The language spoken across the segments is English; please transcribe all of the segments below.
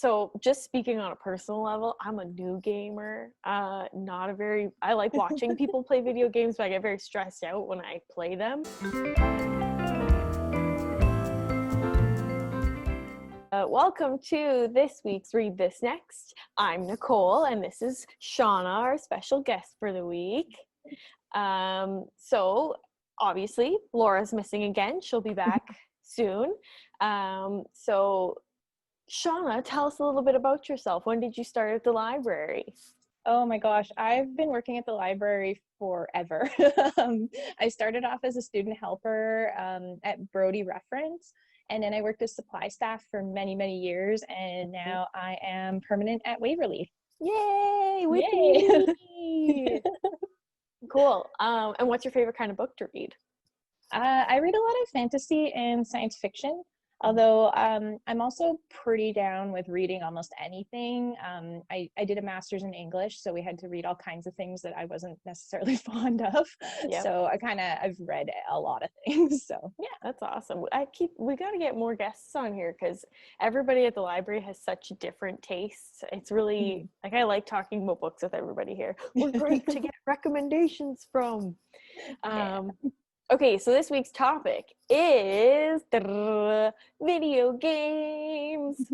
So just speaking on a personal level, I'm a new gamer. I like watching people play video games, but I get very stressed out when I play them. Welcome to this week's Read This Next. I'm Nicole, and this is Shauna, our special guest for the week. So obviously, Laura's missing again. She'll be back soon. So Shauna, tell us a little bit about yourself. When did you start at the library? Oh my gosh, I've been working at the library forever. I started off as a student helper at Brody Reference, and then I worked as supply staff for many, many years, and now I am permanent at Waverly. Yay! Yay! Cool. And what's your favorite kind of book to read? I read a lot of fantasy and science fiction. Although I'm also pretty down with reading almost anything. I did a master's in English, so we had to read all kinds of things that I wasn't necessarily fond of. Yep. So I've read a lot of things. So yeah, that's awesome. We got to get more guests on here because everybody at the library has such different tastes. It's really like I like talking about books with everybody here. We're great to get recommendations from. Okay, so this week's topic is video games.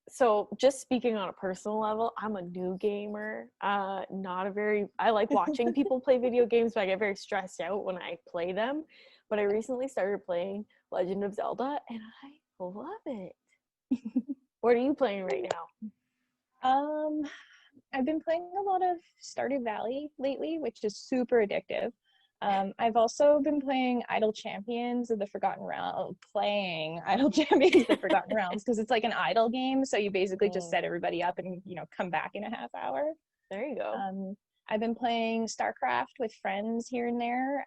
So just speaking on a personal level, I'm a new gamer. I like watching people play video games, but I get very stressed out when I play them. But I recently started playing Legend of Zelda, and I love it. What are you playing right now? I've been playing a lot of Stardew Valley lately, which is super addictive. I've also been playing Idle Champions of the Forgotten Realms, because it's like an idle game. So you basically just set everybody up and, come back in a half hour. There you go. I've been playing StarCraft with friends here and there.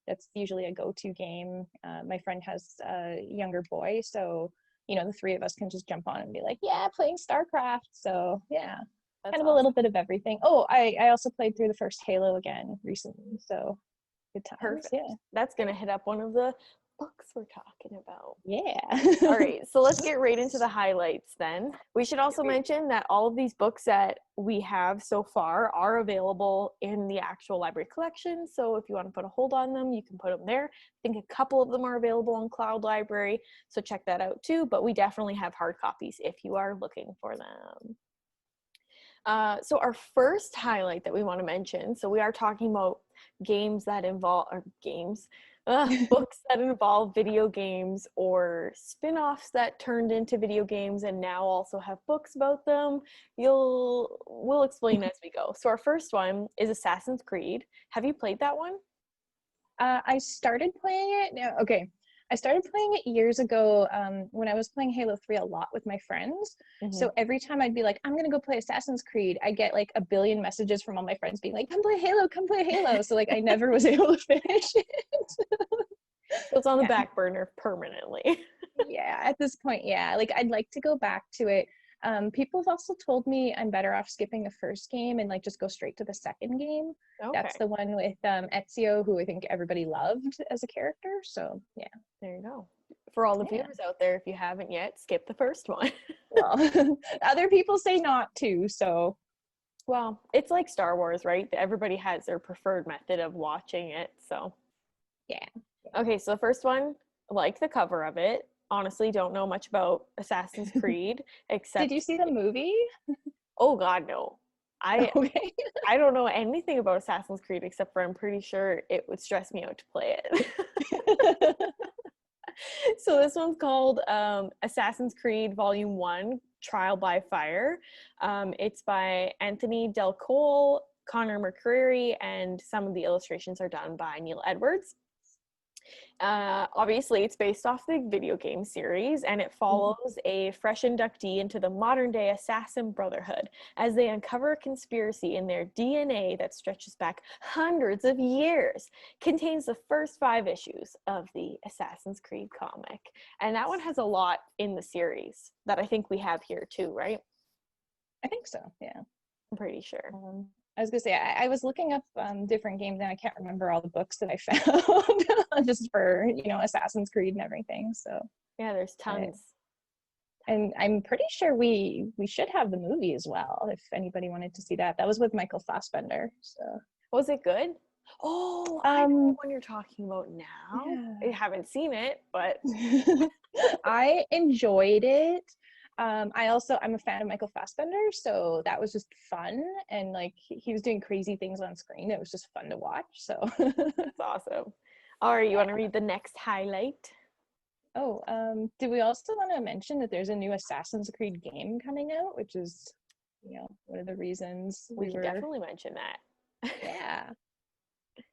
That's usually a go-to game. My friend has a younger boy, so, the three of us can just jump on and be like, yeah, playing StarCraft. So yeah, that's kind of awesome. A little bit of everything. Oh, I also played through the first Halo again recently. So good times. Perfect. Yeah. That's going to hit up one of the books we're talking about. Yeah. All right, so let's get right into the highlights then. We should also mention that all of these books that we have so far are available in the actual library collection. So if you want to put a hold on them, you can put them there. I think a couple of them are available on Cloud Library, so check that out too. But we definitely have hard copies if you are looking for them. So our first highlight that we want to mention, so we are talking about books that involve video games or spin-offs that turned into video games and now also have books about them. We'll explain as we go. So our first one is Assassin's Creed. Have you played that one? I started playing it. No, okay. I started playing it years ago when I was playing Halo 3 a lot with my friends. So every time I'd be like, I'm going to go play Assassin's Creed, I get like a billion messages from all my friends being like, come play Halo. So like I never was able to finish it. So it's on the back burner permanently. Yeah, at this point, yeah. Like I'd like to go back to it. People have also told me I'm better off skipping the first game and like just go straight to the second game. Okay. That's the one with Ezio, who I think everybody loved as a character. So yeah, there you go. For all the viewers out there, if you haven't yet, skip the first one. Well, other people say not to. So, well, it's like Star Wars, right? Everybody has their preferred method of watching it. So yeah. Okay, so the first one, like the cover of it. Honestly, don't know much about Assassin's Creed except. Did you see the movie? Oh God, no. I don't know anything about Assassin's Creed except for I'm pretty sure it would stress me out to play it. So this one's called Assassin's Creed Volume 1, Trial by Fire. It's by Anthony Del Cole, Connor McCreary, and some of the illustrations are done by Neil Edwards. Obviously, it's based off the video game series, and it follows a fresh inductee into the modern-day Assassin Brotherhood as they uncover a conspiracy in their DNA that stretches back hundreds of years. Contains the first 5 issues of the Assassin's Creed comic, and that one has a lot in the series that I think we have here too, right? I think so, yeah. I'm pretty sure. I was gonna say, I was looking up different games and I can't remember all the books that I found just for, Assassin's Creed and everything. So yeah, there's tons. And I'm pretty sure we should have the movie as well if anybody wanted to see that. That was with Michael Fassbender. So Was it good? Oh, I know what one you're talking about now. yeah. I haven't seen it, but I enjoyed it. I'm a fan of Michael Fassbender, so that was just fun, and like he was doing crazy things on screen. It was just fun to watch. So that's awesome. All right, you want to read the next highlight? oh, do we also want to mention that there's a new Assassin's Creed game coming out, which is, one of the reasons We can definitely mention that. Yeah.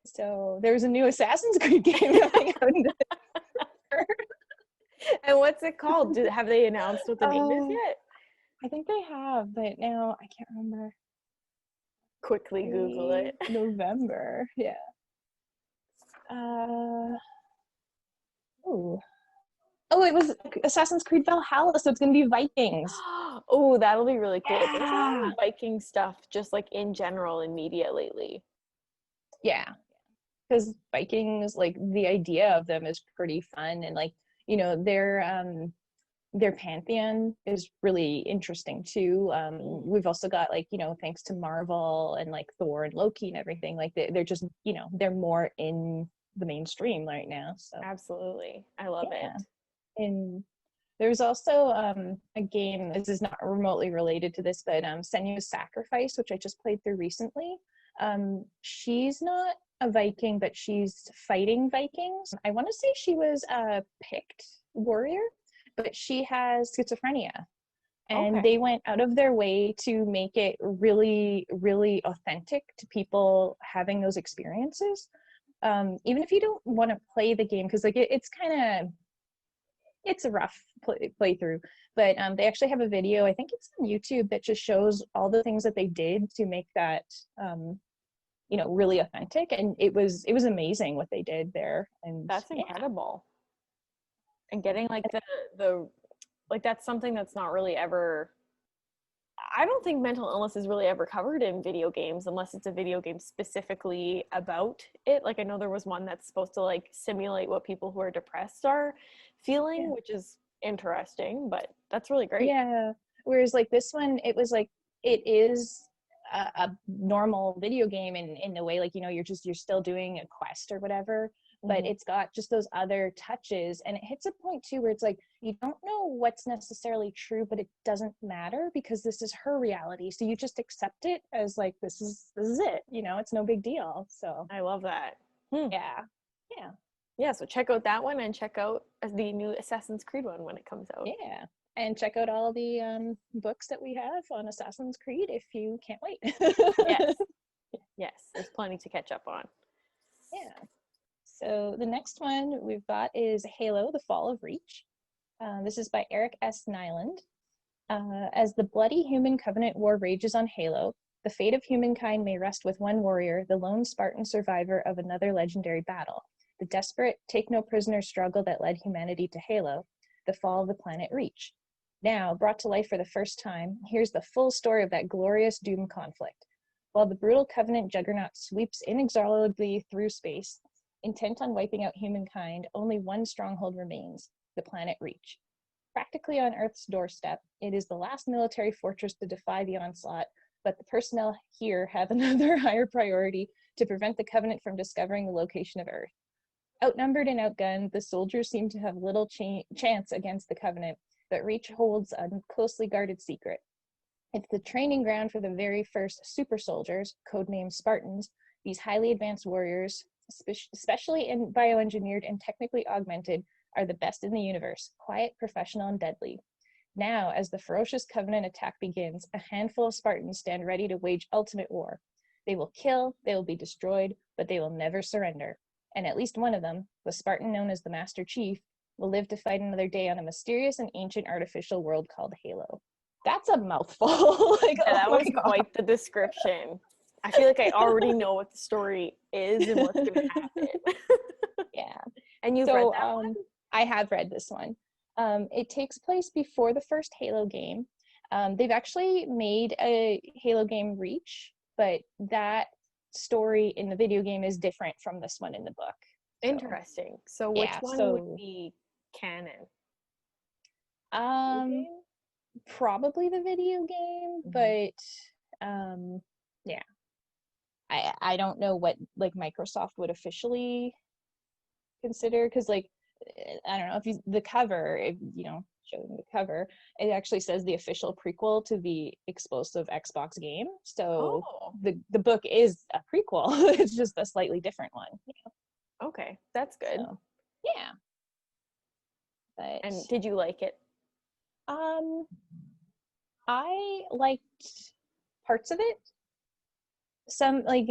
So there's a new Assassin's Creed game coming out in December. And what's it called? Have they announced what the name is yet? I think they have, but now I can't remember. Quickly Google it. November, yeah. Oh, it was Assassin's Creed Valhalla, so it's gonna be Vikings. Oh, that'll be really cool. Yeah. There's a lot of Viking stuff, just like in general in media lately. Yeah, because Vikings, like the idea of them is pretty fun, and like their pantheon is really interesting too. We've also got like thanks to Marvel and like Thor and Loki and everything, like they're just they're more in the mainstream right now. So absolutely, I love it. And there's also a game, this is not remotely related to this, but Senua's Sacrifice, which I just played through recently. She's not a Viking, but she's fighting Vikings. I want to say she was a Pict warrior, but she has schizophrenia. And they went out of their way to make it really, really authentic to people having those experiences. Even if you don't want to play the game, because like it's a rough playthrough, but they actually have a video, I think it's on YouTube, that just shows all the things that they did to make that really authentic, and it was amazing what they did there. And that's incredible. And getting like the like that's something that's not really ever, I don't think mental illness is really ever covered in video games unless it's a video game specifically about it. Like I know there was one that's supposed to like simulate what people who are depressed are feeling, which is interesting, but that's really great. Yeah. Whereas like this one, it was like, it is a normal video game in a way, like, you're still doing a quest or whatever, but it's got just those other touches, and it hits a point too where it's like you don't know what's necessarily true, but it doesn't matter because this is her reality, so you just accept it as like this is it, it's no big deal. So I love that. Yeah, so check out that one and check out the new Assassin's Creed one when it comes out. Yeah, and check out all the books that we have on Assassin's Creed if you can't wait. Yes, there's plenty to catch up on. Yeah. So the next one we've got is Halo: The Fall of Reach. This is by Eric S. Nyland. As the bloody human covenant war rages on Halo, the fate of humankind may rest with one warrior, the lone Spartan survivor of another legendary battle, the desperate, take-no-prisoner struggle that led humanity to Halo, the fall of the planet Reach. Now, brought to life for the first time, here's the full story of that glorious Doom conflict. While the brutal Covenant juggernaut sweeps inexorably through space, intent on wiping out humankind, only one stronghold remains, the planet Reach. Practically on Earth's doorstep, it is the last military fortress to defy the onslaught, but the personnel here have another higher priority to prevent the Covenant from discovering the location of Earth. Outnumbered and outgunned, the soldiers seem to have little chance against the Covenant, but Reach holds a closely guarded secret. It's the training ground for the very first super soldiers, codenamed Spartans. These highly advanced warriors, especially bioengineered and technically augmented, are the best in the universe, quiet, professional, and deadly. Now, as the ferocious Covenant attack begins, a handful of Spartans stand ready to wage ultimate war. They will kill, they will be destroyed, but they will never surrender. And at least one of them, the Spartan known as the Master Chief, will live to fight another day on a mysterious and ancient artificial world called Halo. That's a mouthful. That was quite the description. I feel like I already know what the story is and what's going to happen. Yeah. And you've read that one? I have read this one. It takes place before the first Halo game. They've actually made a Halo game Reach, but that story in the video game is different from this one in the book. Interesting. So which one would be canon? probably the video game, but yeah, I don't know what like Microsoft would officially consider, because like I don't know if you the cover, if you know, showing the cover, it actually says the official prequel to the explosive Xbox game. So Oh, the book is a prequel. It's just a slightly different one. okay, that's good. So yeah, but And did you like it? um I liked parts of it. Some like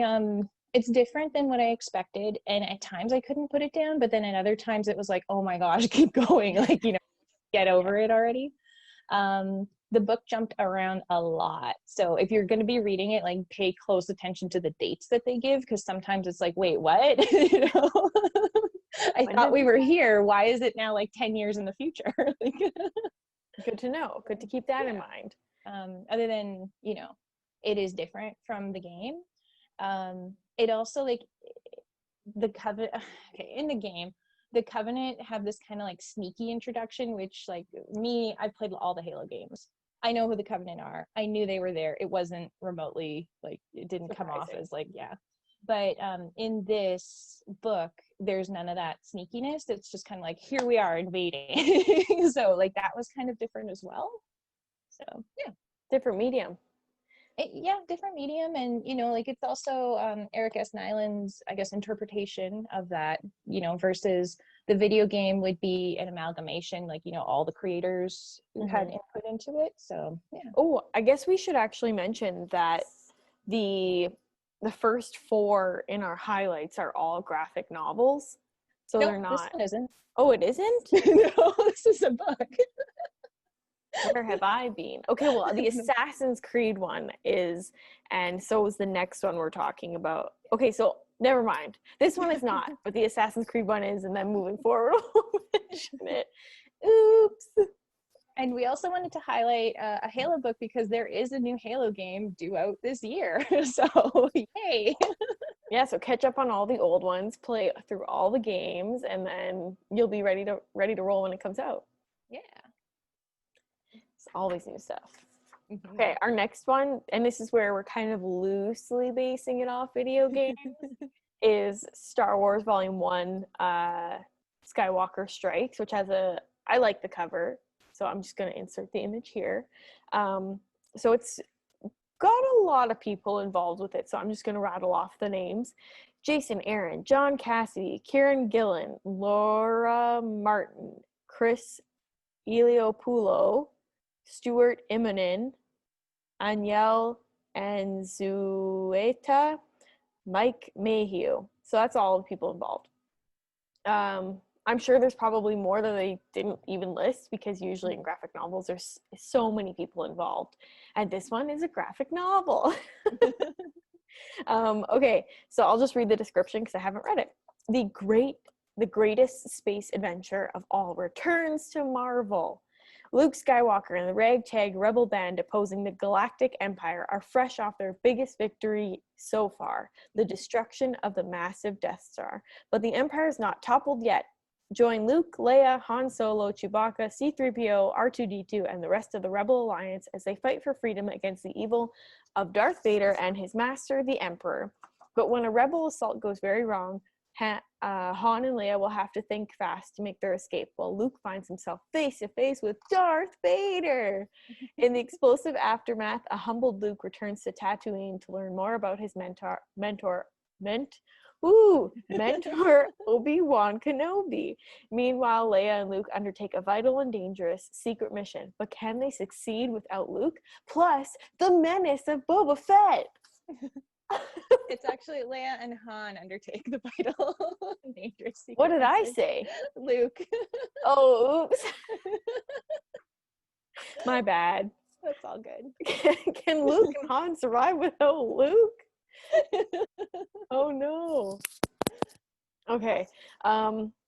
it's different than what I expected, and at times I couldn't put it down, but then at other times it was like, oh my gosh, keep going, like, you know, get over it already. The book jumped around a lot, so if you're going to be reading it, like pay close attention to the dates that they give, because sometimes it's like, wait, what? You know, I When thought did we this were happen? here, why is it now like 10 years in the future? Like, Good to know. Good to keep that in yeah. mind. Other than, you know, it is different from the game. It also like the covenant. Okay, in the game, the Covenant have this kind of like sneaky introduction, which like me, I played all the Halo games. I know who the Covenant are. I knew they were there. It wasn't remotely like, it didn't come off Surprising. as like, yeah. But in this book, there's none of that sneakiness. It's just kind of like, here we are invading. So like that was kind of different as well. So yeah. Different medium. Yeah, different medium, and you know, like it's also Eric S. Nyland's, I guess, interpretation of that, you know, versus the video game would be an amalgamation, like, you know, all the creators who had Hmm. input into it. So yeah. Oh, I guess we should actually mention that the the first four in our highlights are all graphic novels. So Nope, they're this not. one isn't. Oh, it isn't? No, this is a book. Where have I been? Okay, well, the Assassin's Creed one is, and so is the next one we're talking about. Okay, so never mind. This one is not, but the Assassin's Creed one is, and then moving forward, we'll mention it. Oops. And we also wanted to highlight a Halo book because there is a new Halo game due out this year. So yay. Yeah, so catch up on all the old ones, play through all the games, and then you'll be ready to roll when it comes out. Yeah. It's always new stuff. Mm-hmm. Okay, our next one, and this is where we're kind of loosely basing it off video games, is Star Wars Volume 1, Skywalker Strikes, which has I like the cover, so I'm just going to insert the image here. So it's got a lot of people involved with it, so I'm just going to rattle off the names. Jason Aaron, John Cassidy, Kieran Gillen, Laura Martin, Chris Eliopoulos, Stuart Immonen, Aniel Anzueta, Mike Mayhew. So that's all the people involved. I'm sure there's probably more that they didn't even list, because usually in graphic novels there's so many people involved, and this one is a graphic novel. Okay, so I'll just read the description because I haven't read it. The greatest space adventure of all returns to Marvel. Luke Skywalker and the ragtag rebel band opposing the Galactic Empire are fresh off their biggest victory so far, the destruction of the massive Death Star. But the Empire is not toppled yet. Join Luke, Leia, Han Solo, Chewbacca, C-3PO, R2-D2, and the rest of the Rebel Alliance as they fight for freedom against the evil of Darth Vader and his master, the Emperor. But when a Rebel assault goes very wrong, Han and Leia will have to think fast to make their escape, while Luke finds himself face to face with Darth Vader. In the explosive aftermath, a humbled Luke returns to Tatooine to learn more about his mentor Obi-Wan Kenobi. Meanwhile, Leia and Luke undertake a vital and dangerous secret mission. But can they succeed without Luke? Plus, the menace of Boba Fett. It's actually Leia and Han undertake the vital dangerous secret. What did I message. say? Luke. Oh, oops. My bad. That's all good. Can Luke and Han survive without Luke? Oh no. Okay.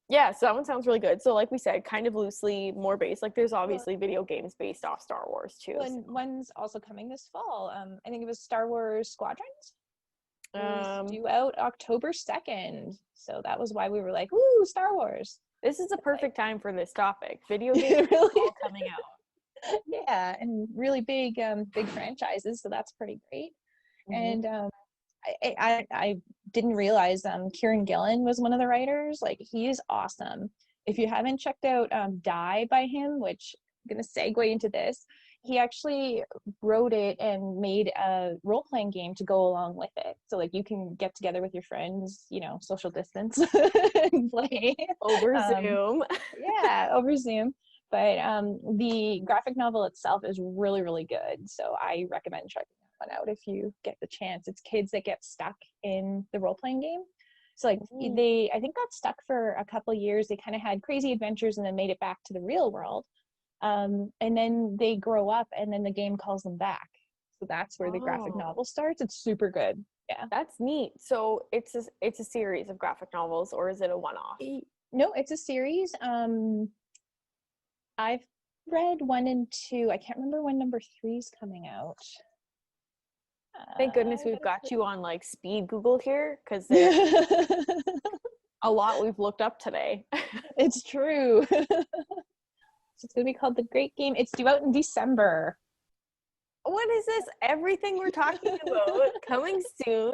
Yeah, so that one sounds really good. So like we said, kind of loosely more based. Like there's obviously video games based off Star Wars too. One's also coming this fall. I think it was Star Wars Squadrons. Due out October 2nd. So that was why we were like, woo, Star Wars. This is a perfect time for this topic. Video games really? all coming out. Yeah, and really big franchises, so that's pretty great. Mhm. And I didn't realize Kieran Gillen was one of the writers. Like, he is awesome. If you haven't checked out Die by him, which I'm gonna segue into this, he actually wrote it and made a role-playing game to go along with it. So like you can get together with your friends, social distance and play. Over Um, Zoom. yeah, over Zoom. But the graphic novel itself is really, really good. So I recommend checking that one out if you get the chance. It's kids that get stuck in the role playing game. So like Mm. they, I think, got stuck for a couple years. They kind of had crazy adventures and then made it back to the real world. And then they grow up, and then the game calls them back. So that's where the graphic Oh, novel starts. It's super good. Yeah. that's neat. So it's a series of graphic novels, or is it a one-off? No, it's a series. I've read 1 and 2. I can't remember when number 3 is coming out. Thank goodness I we've gotta got you on like speed Google here, because there's see. a lot we've looked up today. It's true. So it's gonna be called The Great Game. It's due out in December. What is this? Everything we're talking about coming soon.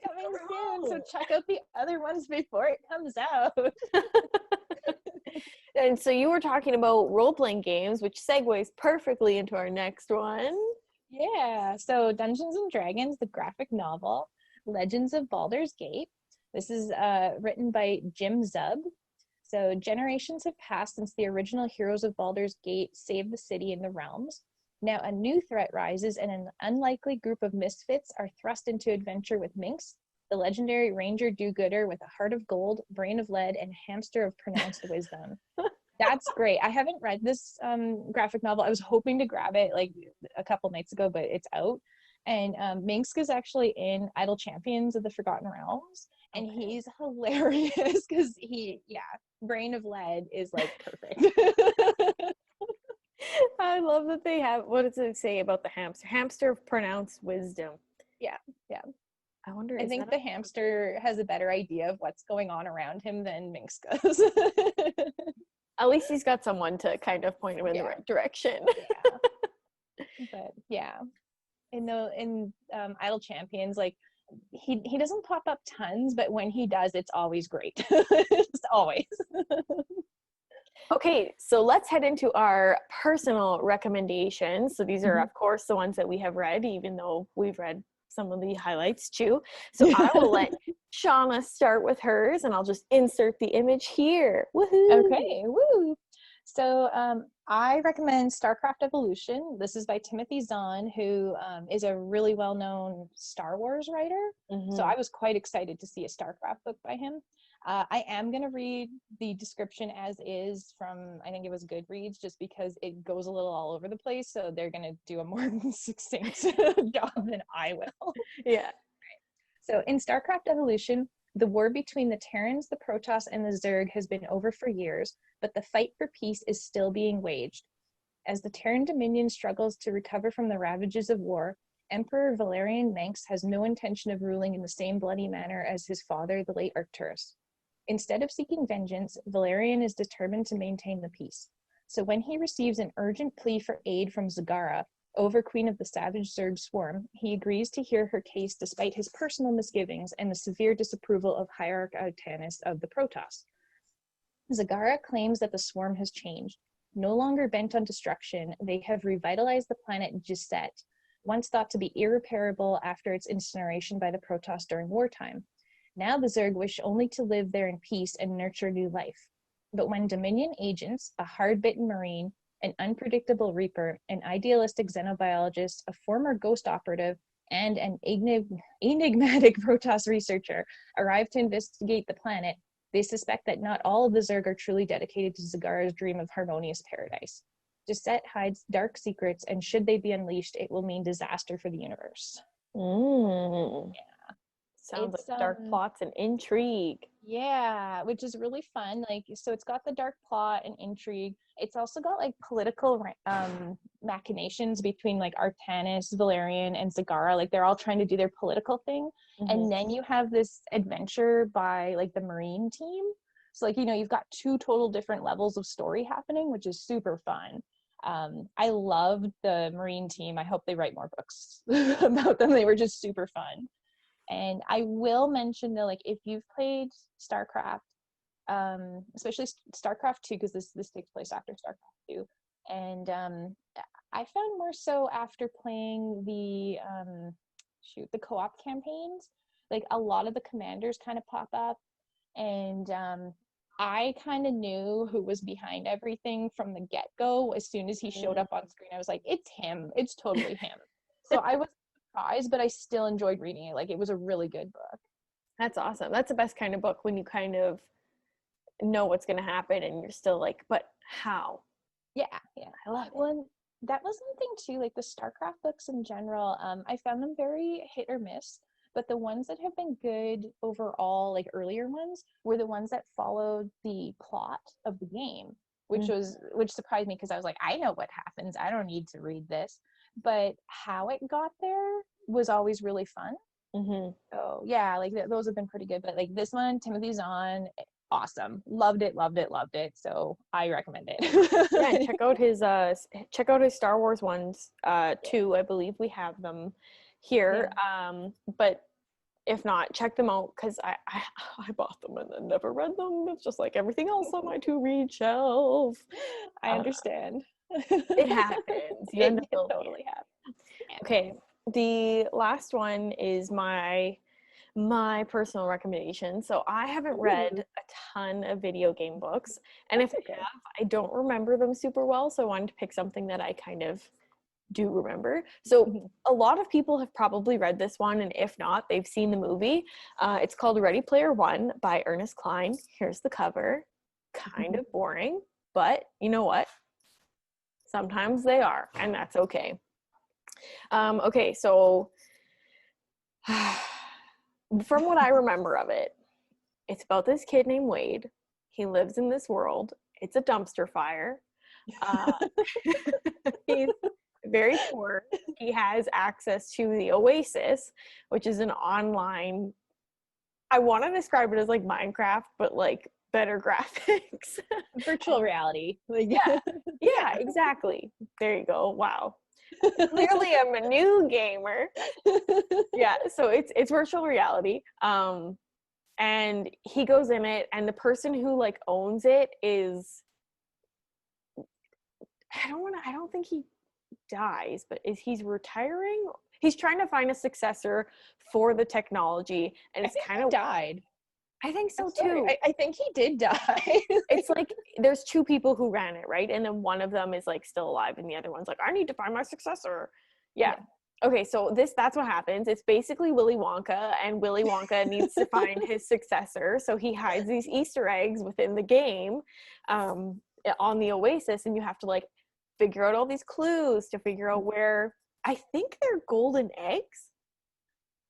Coming soon. So check out the other ones before it comes out. And so you were talking about role-playing games, which segues perfectly into our next one. Yeah. So Dungeons and Dragons, the graphic novel, Legends of Baldur's Gate. This is written by Jim Zub. So generations have passed since the original heroes of Baldur's Gate saved the city and the realms. Now a new threat rises, and an unlikely group of misfits are thrust into adventure with Minx, the legendary ranger do-gooder with a heart of gold, brain of lead, and hamster of pronounced wisdom. That's great. I haven't read this graphic novel. I was hoping to grab it like a couple nights ago, but it's out. And Minsk is actually in Idle Champions of the Forgotten Realms, and Okay. he's hilarious because Brain of Lead is like perfect. I love that they have, what does it say about the hamster? Hamster of pronounced wisdom. Yeah, yeah. I wonder, I is think that the hamster has a better idea of what's going on around him than Minsk does. at least he's got someone to kind of point him in the Yeah. right direction. Yeah. But yeah, in Idle Champions, like he doesn't pop up tons, but when he does, it's always great. Just always. Okay, so let's head into our personal recommendations. So these are, Mhm. of course, the ones that we have read, even though we've read some of the highlights too. So I will let Shauna start with hers, and I'll just insert the image here. Woohoo! Okay, woo. So I recommend StarCraft Evolution. This is by Timothy Zahn, who is a really well-known Star Wars writer. So Mm-hmm. I was quite excited to see a StarCraft book by him. I am going to read the description as is from, I think it was Goodreads, just because it goes a little all over the place. So they're going to do a more succinct job than I will. Yeah. So in StarCraft Evolution, the war between the Terrans, the Protoss, and the Zerg has been over for years, but the fight for peace is still being waged. As the Terran Dominion struggles to recover from the ravages of war, Emperor Valerian Manx has no intention of ruling in the same bloody manner as his father, the late Arcturus. Instead of seeking vengeance, Valerian is determined to maintain the peace. So when he receives an urgent plea for aid from Zagara, Overqueen of the Savage Zerg Swarm, he agrees to hear her case despite his personal misgivings and the severe disapproval of Hierarch Altanus of the Protoss. Zagara claims that the Swarm has changed. No longer bent on destruction, they have revitalized the planet Gisette, once thought to be irreparable after its incineration by the Protoss during wartime. Now the Zerg wish only to live there in peace and nurture new life. But when Dominion agents, a hard-bitten Marine, an unpredictable Reaper, an idealistic xenobiologist, a former ghost operative, and an enigmatic Protoss researcher arrive to investigate the planet, they suspect that not all of the Zerg are truly dedicated to Zagara's dream of harmonious paradise. Gisette hides dark secrets, and should they be unleashed, it will mean disaster for the universe. Mm. Sounds It's like dark plots and intrigue. Yeah, which is really fun. Like, so it's got the dark plot and intrigue. It's also got like political machinations between like Artanis, Valerian, and Zagara. Like they're all trying to do their political thing. Mm-hmm. And then you have this adventure by like the Marine team. So like, you've got two total different levels of story happening, which is super fun. I loved the Marine team. I hope they write more books about them. They were just super fun. And I will mention though, like if you've played StarCraft, especially StarCraft 2, because this takes place after StarCraft 2, and I found more so after playing the co-op campaigns, like a lot of the commanders kind of pop up, and I kind of knew who was behind everything from the get-go. As soon as he showed up on screen, I was like, it's him. It's totally him. So I was surprised, but I still enjoyed reading it. Like, it was a really good book. That's awesome. That's the best kind of book, when you kind of know what's going to happen and you're still like, but how? Yeah, I love it. Well, that was one thing too, like the StarCraft books in general, I found them very hit or miss, but the ones that have been good overall, like earlier ones, were the ones that followed the plot of the game, which surprised me, because I was like, I know what happens, I don't need to read this. But how it got there was always really fun. So yeah, like those have been pretty good. But like this one, Timothy Zahn, awesome, loved it. So I recommend it. Yeah, and check out his Star Wars ones too. I believe we have them here. But if not, check them out, because I bought them and then never read them. It's just like everything else on my to read shelf. I understand. It happens. It totally happens. Okay, the last one is my personal recommendation. So I haven't read a ton of video game books, and if I have, I don't remember them super well, so I wanted to pick something that I kind of do remember. So a lot of people have probably read this one, and if not, they've seen the movie. It's called Ready Player One by Ernest Cline. Here's the cover. Kind of boring, but you know what? Sometimes they are, and that's okay. Okay, so from what I remember of it, it's about this kid named Wade. He lives in this world. It's a dumpster fire. He's very poor. He has access to the Oasis, which is an online, I want to describe it as like Minecraft, but like better graphics. Virtual reality. Yeah, exactly. There you go. Wow. Clearly I'm a new gamer. Yeah, so it's virtual reality. And he goes in it, and the person who like owns it is, I don't think he dies, but he's retiring? He's trying to find a successor for the technology, and it's kind of died. I think so too. I think he did die. It's like there's two people who ran it, right? And then one of them is like still alive, and the other one's like, I need to find my successor. Yeah. Okay, so that's what happens. It's basically Willy Wonka, and Willy Wonka needs to find his successor. So he hides these Easter eggs within the game on the Oasis, and you have to like figure out all these clues to figure out where, I think they're golden eggs.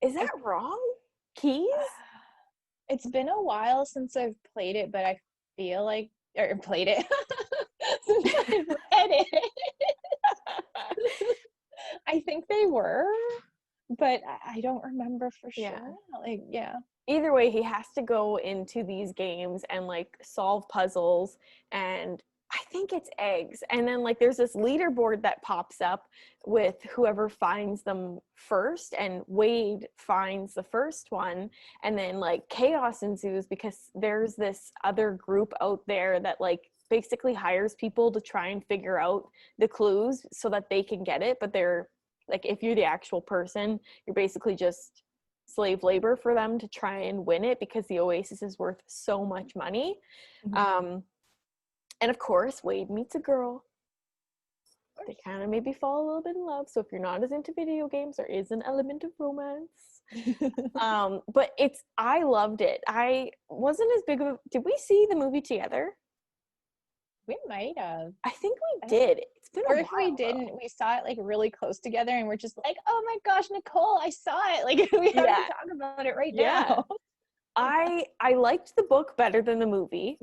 Is that wrong? Keys? It's been a while since I've played it, but I feel like, or played it, since I've read it. I think they were, but I don't remember for sure. Either way, he has to go into these games and like solve puzzles, and I think it's eggs. And then like there's this leaderboard that pops up with whoever finds them first, and Wade finds the first one, and then like chaos ensues because there's this other group out there that like basically hires people to try and figure out the clues so that they can get it, but they're like, if you're the actual person, you're basically just slave labor for them to try and win it, because the Oasis is worth so much money. And of course, Wade meets a girl. They kind of maybe fall a little bit in love. So if you're not as into video games, there is an element of romance. But I loved it. I wasn't as big of did we see the movie together? We might have. I think we did. It's been or a if while, we didn't, we saw it like really close together, and we're just like, oh my gosh, Nicole, I saw it. Like we have to talk about it right now. I liked the book better than the movie.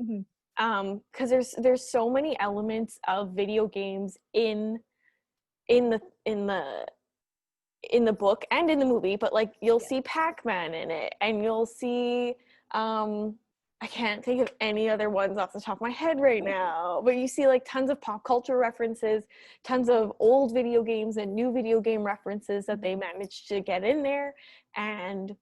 Because there's so many elements of video games in the book and in the movie, but like you'll see Pac-Man in it, and you'll see I can't think of any other ones off the top of my head right now, but you see like tons of pop culture references, tons of old video games and new video game references that they managed to get in there. And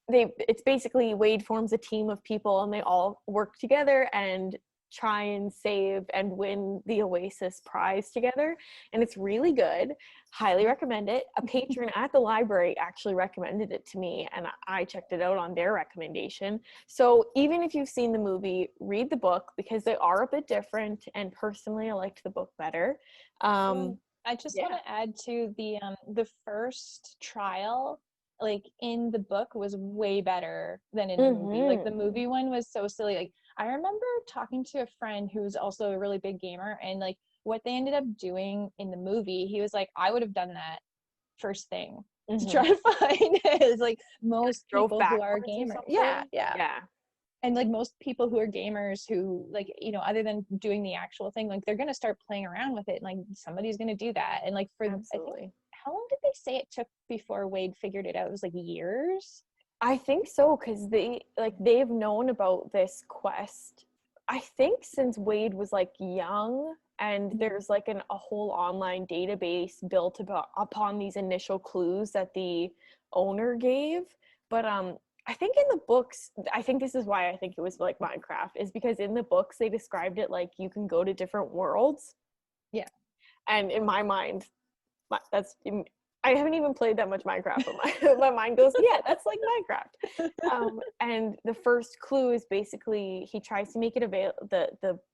it's basically Wade forms a team of people and they all work together and try and save and win the Oasis prize together, and it's really good. Highly recommend it. A patron at the library actually recommended it to me, and I checked it out on their recommendation. So even if you've seen the movie, read the book because they are a bit different, and personally I liked the book better. I just want to add to the first trial, like in the book, was way better than in the movie. Like the movie one was so silly. Like I remember talking to a friend who was also a really big gamer, and like what they ended up doing in the movie, he was like, I would have done that first thing to try to find it. Like most people who are gamers. Yeah. And like most people who are gamers who like, you know, other than doing the actual thing, like they're going to start playing around with it. And like somebody's going to do that. And like for, Absolutely. I think, how long did they say it took before Wade figured it out? It was like years. I think so, because they've known about this quest, I think, since Wade was like young, and there's like a whole online database built upon these initial clues that the owner gave. But I think in the books, I think this is why I think it was like Minecraft, is because in the books they described it like you can go to different worlds. Yeah. And in my mind, I haven't even played that much Minecraft, but my mind goes, yeah, that's like Minecraft. And the first clue is basically he tries to make it available.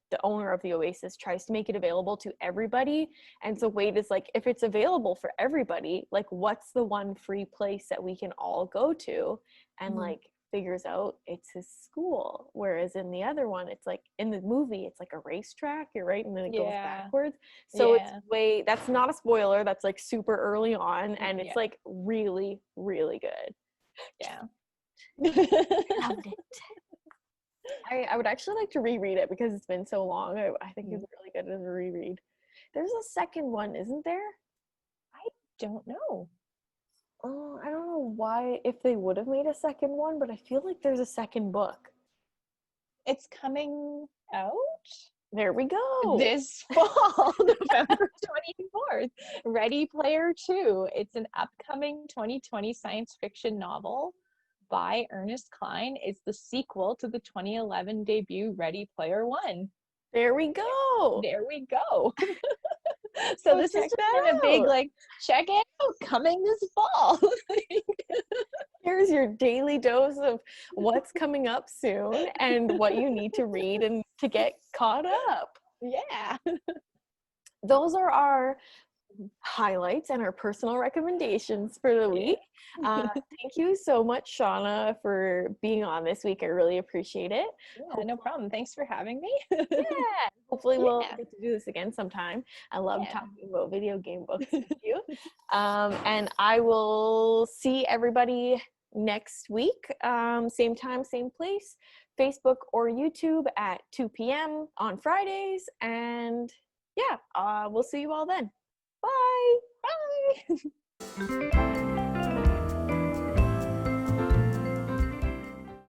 The owner of the Oasis tries to make it available to everybody. And so Wade is like, if it's available for everybody, like what's the one free place that we can all go to? And like figures out it's his school. Whereas in the other one, it's like in the movie, it's like a racetrack, you're right, and then it goes backwards. So it's that's not a spoiler, that's like super early on, and it's like really, really good. Yeah. Loved it. I would actually like to reread it because it's been so long. I think it's really good as a reread. There's a second one, isn't there? I don't know. Oh, I don't know why, if they would have made a second one, but I feel like there's a second book. It's coming out? There we go. This fall, November 24th. Ready Player 2. It's an upcoming 2020 science fiction novel by Ernest Cline. It's the sequel to the 2011 debut Ready Player 1. There we go. There we go. So this is just been a big like, check it out, coming this fall. Here's your daily dose of what's coming up soon and what you need to read and to get caught up. Yeah. Those are our highlights and our personal recommendations for the week. Thank you so much, Shauna, for being on this week. I really appreciate it. Yeah, no problem. Thanks for having me. Yeah. Hopefully we'll get to do this again sometime. I love talking about video game books with you. And I will see everybody next week, same time, same place, Facebook or YouTube at 2 p.m. on Fridays. And yeah, we'll see you all then. Bye. Bye.